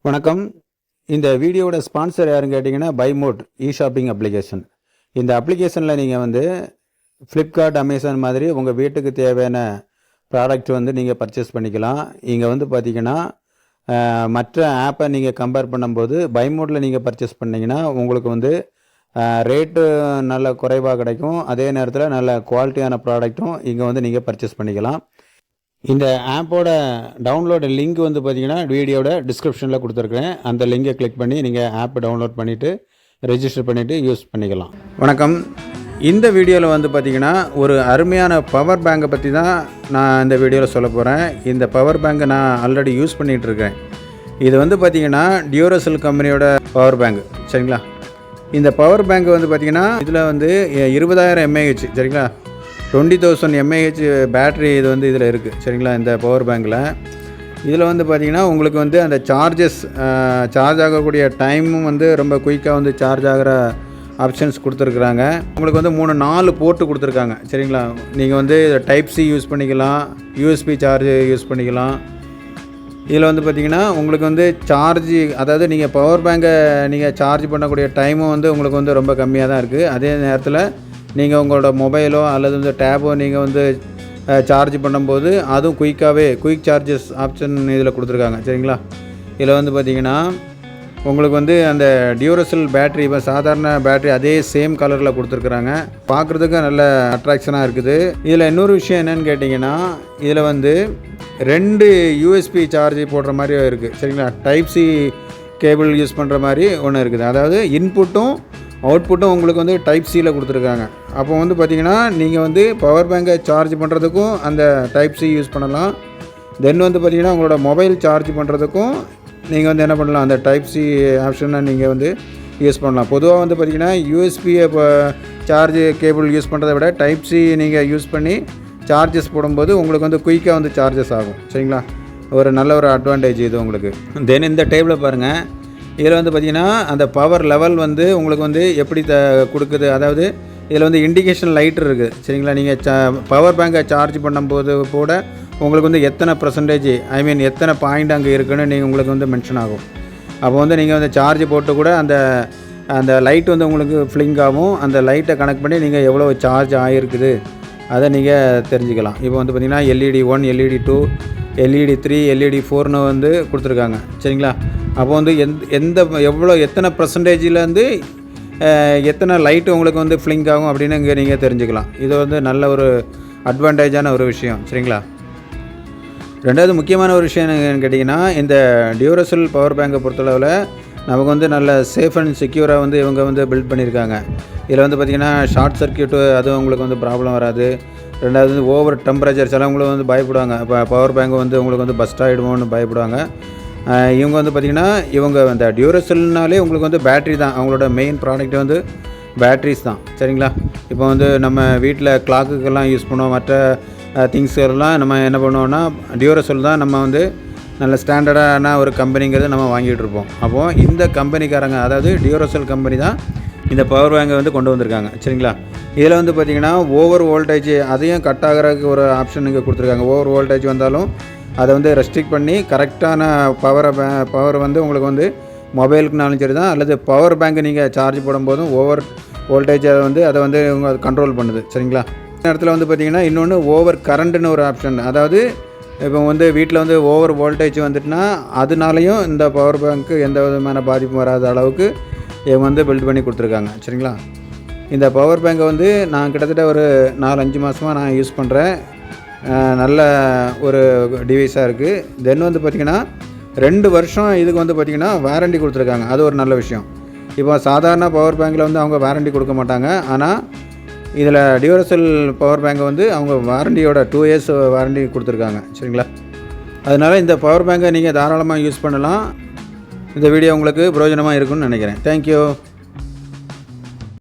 வணக்கம். இந்த வீடியோட ஸ்பான்சர் யாருன்னு கேட்டிங்கன்னா பைமோட் ஷாப்பிங் அப்ளிகேஷன். இந்த அப்ளிகேஷனில் நீங்கள் வந்து ஃப்ளிப்கார்ட், அமேசான் மாதிரி உங்கள் வீட்டுக்கு தேவையான ப்ராடக்ட் வந்து நீங்கள் பர்ச்சேஸ் பண்ணிக்கலாம். இங்கே வந்து பார்த்திங்கன்னா மற்ற ஆப்பை நீங்கள் கம்பேர் பண்ணும்போது பைமோட்டில் நீங்கள் பர்ச்சேஸ் பண்ணிங்கன்னா உங்களுக்கு வந்து ரேட்டு நல்ல குறைவாக கிடைக்கும். அதே நேரத்தில் நல்ல குவாலிட்டியான ப்ராடக்ட்டும் இங்கே வந்து நீங்கள் பர்ச்சேஸ் பண்ணிக்கலாம். இந்த ஆப்போட டவுன்லோடு லிங்க் வந்து பார்த்தீங்கன்னா வீடியோட டிஸ்கிரிப்ஷனில் கொடுத்துருக்குறேன். அந்த லிங்கை கிளிக் பண்ணி நீங்கள் ஆப்பை டவுன்லோட் பண்ணிவிட்டு ரெஜிஸ்டர் பண்ணிவிட்டு யூஸ் பண்ணிக்கலாம். வணக்கம். இந்த வீடியோவில் வந்து பார்த்திங்கன்னா ஒரு அருமையான பவர் பேங்கை பற்றி தான் நான் இந்த வீடியோவில் சொல்ல போகிறேன். இந்த பவர் பேங்கை நான் ஆல்ரெடி யூஸ் பண்ணிகிட்ருக்கேன். இது வந்து பார்த்திங்கன்னா டியூரசெல் கம்பெனியோட பவர் பேங்க், சரிங்களா. இந்த பவர் பேங்க் வந்து பார்த்திங்கன்னா இதில் வந்து 20,000 mAh, சரிங்களா. 20,000 mAh பேட்ரி இது வந்து இதில் இருக்குது, சரிங்களா. இந்த பவர் பேங்கில் இதில் வந்து பார்த்திங்கன்னா உங்களுக்கு வந்து அந்த சார்ஜ் ஆகக்கூடிய டைமும் வந்து ரொம்ப குயிக்காக வந்து சார்ஜ் ஆகிற ஆப்ஷன்ஸ் கொடுத்துருக்குறாங்க. உங்களுக்கு வந்து 3-4 போர்ட்டு கொடுத்துருக்காங்க, சரிங்களா. நீங்கள் வந்து டைப் சி யூஸ் பண்ணிக்கலாம், யூஎஸ்பி சார்ஜ் யூஸ் பண்ணிக்கலாம். இதில் வந்து பார்த்திங்கன்னா உங்களுக்கு வந்து சார்ஜ், அதாவது நீங்கள் பவர் பேங்கை நீங்கள் சார்ஜ் பண்ணக்கூடிய டைமும் வந்து உங்களுக்கு வந்து ரொம்ப கம்மியாக தான் இருக்குது. அதே நேரத்தில் நீங்கள் உங்களோட மொபைலோ அல்லது வந்து டேபோ நீங்கள் வந்து சார்ஜ் பண்ணும்போது அதுவும் குயிக் சார்ஜஸ் ஆப்ஷன் இதில் கொடுத்துருக்காங்க, சரிங்களா. இதில் வந்து பார்த்திங்கன்னா உங்களுக்கு வந்து அந்த டியூரசெல் பேட்ரி, இப்போ சாதாரண பேட்ரி அதே சேம் கலரில் கொடுத்துருக்குறாங்க. பார்க்குறதுக்கு நல்ல அட்ராக்ஷனாக இருக்குது. இதில் இன்னொரு விஷயம் என்னென்னு கேட்டிங்கன்னா இதில் வந்து 2 யூஎஸ்பி சார்ஜ் போடுற மாதிரி இருக்குது, சரிங்களா. டைப் சி கேபிள் யூஸ் பண்ணுற மாதிரி ஒன்று இருக்குது. அதாவது இன்புட்டும் அவுட்புட்டும் உங்களுக்கு வந்து டைப் சியில் கொடுத்துருக்காங்க. அப்போ வந்து பார்த்திங்கன்னா நீங்கள் வந்து பவர் பேங்கை சார்ஜ் பண்ணுறதுக்கும் அந்த டைப் சி யூஸ் பண்ணலாம். தென் வந்து பார்த்திங்கன்னா உங்களோட மொபைல் சார்ஜ் பண்ணுறதுக்கும் நீங்கள் வந்து என்ன பண்ணலாம், அந்த டைப் சி ஆப்ஷனை நீங்கள் வந்து யூஸ் பண்ணலாம். பொதுவாக வந்து பார்த்திங்கன்னா யூஎஸ்பியை இப்போ சார்ஜ் கேபிள் யூஸ் பண்ணுறதை விட டைப் சி நீங்கள் யூஸ் பண்ணி சார்ஜஸ் போடும்போது உங்களுக்கு வந்து குயிக்காக வந்து சார்ஜஸ் ஆகும், சரிங்களா. ஒரு நல்ல ஒரு அட்வான்டேஜ் இது உங்களுக்கு. தென் இந்த டேபிளை பாருங்கள். இதில் வந்து பார்த்திங்கன்னா அந்த பவர் லெவல் வந்து உங்களுக்கு வந்து எப்படி கொடுக்குது, அதாவது இதில் வந்து இண்டிகேஷன் லைட் இருக்குது, சரிங்களா. நீங்கள் பவர் பேங்கை சார்ஜ் பண்ணும்போது கூட உங்களுக்கு வந்து எத்தனை பர்சன்டேஜ், எத்தனை பாயிண்ட் அங்கே இருக்குதுன்னு நீங்கள் உங்களுக்கு வந்து மென்ஷன் ஆகும். அப்போ வந்து நீங்கள் வந்து சார்ஜ் போட்டு கூட அந்த லைட் வந்து உங்களுக்கு ஃப்ளிங்க் ஆகும். அந்த லைட்டை கனெக்ட் பண்ணி நீங்கள் எவ்வளோ சார்ஜ் ஆகிருக்குது அதை நீங்கள் தெரிஞ்சுக்கலாம். இப்போ வந்து பார்த்திங்கன்னா LED 1, LED 2, LED 3, LED 4ன்னு வந்து கொடுத்துருக்காங்க, சரிங்களா. அப்போ வந்து எத்தனை பர்சன்டேஜிலேருந்து எத்தனை லைட்டு உங்களுக்கு வந்து ஃப்ளிங்க் ஆகும் அப்படின்னு இங்கே நீங்கள் தெரிஞ்சுக்கலாம். இது வந்து நல்ல ஒரு அட்வான்டேஜான ஒரு விஷயம், சரிங்களா. ரெண்டாவது முக்கியமான ஒரு விஷயம் என்னன்னு கேட்டிங்கன்னா இந்த டியூரசெல் பவர் பேங்கை பொறுத்தளவில் நமக்கு வந்து நல்ல சேஃப் அண்ட் செக்யூராக வந்து இவங்க வந்து பில்ட் பண்ணியிருக்காங்க. இதில் வந்து பார்த்திங்கன்னா ஷார்ட் சர்க்கியூட்டு அதுவும் உங்களுக்கு வந்து ப்ராப்ளம் வராது. ரெண்டாவது வந்து ஓவர் டெம்பரேச்சர், சிலவங்களும் வந்து பயப்படுவாங்க. இப்போ பவர் பேங்க் வந்து உங்களுக்கு வந்து பஸ்ட் ஆகிடுமோன்னு பயப்படுவாங்க. இவங்க வந்து பார்த்திங்கன்னா இவங்க அந்த டியூரசெல்னாலே உங்களுக்கு வந்து பேட்ரி தான், அவங்களோட மெயின் ப்ராடக்ட் வந்து பேட்ரிஸ் தான், சரிங்களா. இப்போ வந்து நம்ம வீட்டில் கிளாக்குக்கெல்லாம் யூஸ் பண்ணுவோம், மற்ற திங்ஸ் எல்லாம் நம்ம என்ன பண்ணுவோம்னா டியூரசெல் தான் நம்ம வந்து நல்ல ஸ்டாண்டர்டான ஒரு கம்பெனிங்கிறது நம்ம வாங்கிட்டு இருப்போம். அப்போது இந்த கம்பெனிக்காரங்க, அதாவது டியூரசெல் கம்பெனி தான் இந்த பவர் பேங்கை வந்து கொண்டு வந்திருக்காங்க, சரிங்களா. இதில் வந்து பார்த்திங்கன்னா ஓவர் வோல்டேஜ் அதையும் கட் ஆகிறதுக்கு ஒரு ஆப்ஷன் இங்கே கொடுத்துருக்காங்க. ஓவர் வோல்டேஜ் வந்தாலும் அதை வந்து ரெஸ்ட்ரிக்ட் பண்ணி கரெக்டான பவர் வந்து உங்களுக்கு வந்து மொபைலுக்குனாலும் சரி தான், அல்லது பவர் பேங்க் நீங்கள் சார்ஜ் போடும்போதும் ஓவர் வோல்டேஜை வந்து அதை வந்து இவங்க கண்ட்ரோல் பண்ணுது, சரிங்களா. இந்த இடத்துல வந்து பார்த்திங்கன்னா இன்னொன்று ஓவர் கரண்ட்டுன்னு ஒரு ஆப்ஷன், அதாவது இப்போ வந்து வீட்டில் வந்து ஓவர் வோல்டேஜ் வந்துட்டுனா அதனாலையும் இந்த பவர் பேங்க்கு எந்த விதமான பாதிப்பும் வராத அளவுக்கு இவங்க வந்து பில்ட் பண்ணி கொடுத்துருக்காங்க, சரிங்களா. இந்த பவர் பேங்கை வந்து நான் கிட்டத்தட்ட ஒரு 4-5 மாதமாக நான் யூஸ் பண்ணுறேன். நல்ல ஒரு டிவைஸாக இருக்குது. தென் வந்து பார்த்திங்கன்னா 2 வருஷம் இதுக்கு வந்து பார்த்திங்கன்னா வாரண்டி கொடுத்துருக்காங்க. அது ஒரு நல்ல விஷயம். இப்போ சாதாரண பவர் பேங்கில் வந்து அவங்க வாரண்டி கொடுக்க மாட்டாங்க. ஆனால் இதில் டியூரசெல் பவர் பேங்கை வந்து அவங்க வாரண்டியோட 2 years வாரண்டி கொடுத்துருக்காங்க, சரிங்களா. அதனால் இந்த பவர் பேங்கை நீங்கள் தாராளமாக யூஸ் பண்ணலாம். இந்த வீடியோ உங்களுக்கு பிரயோஜனமாக இருக்குன்னு நினைக்கிறேன். தேங்க்யூ.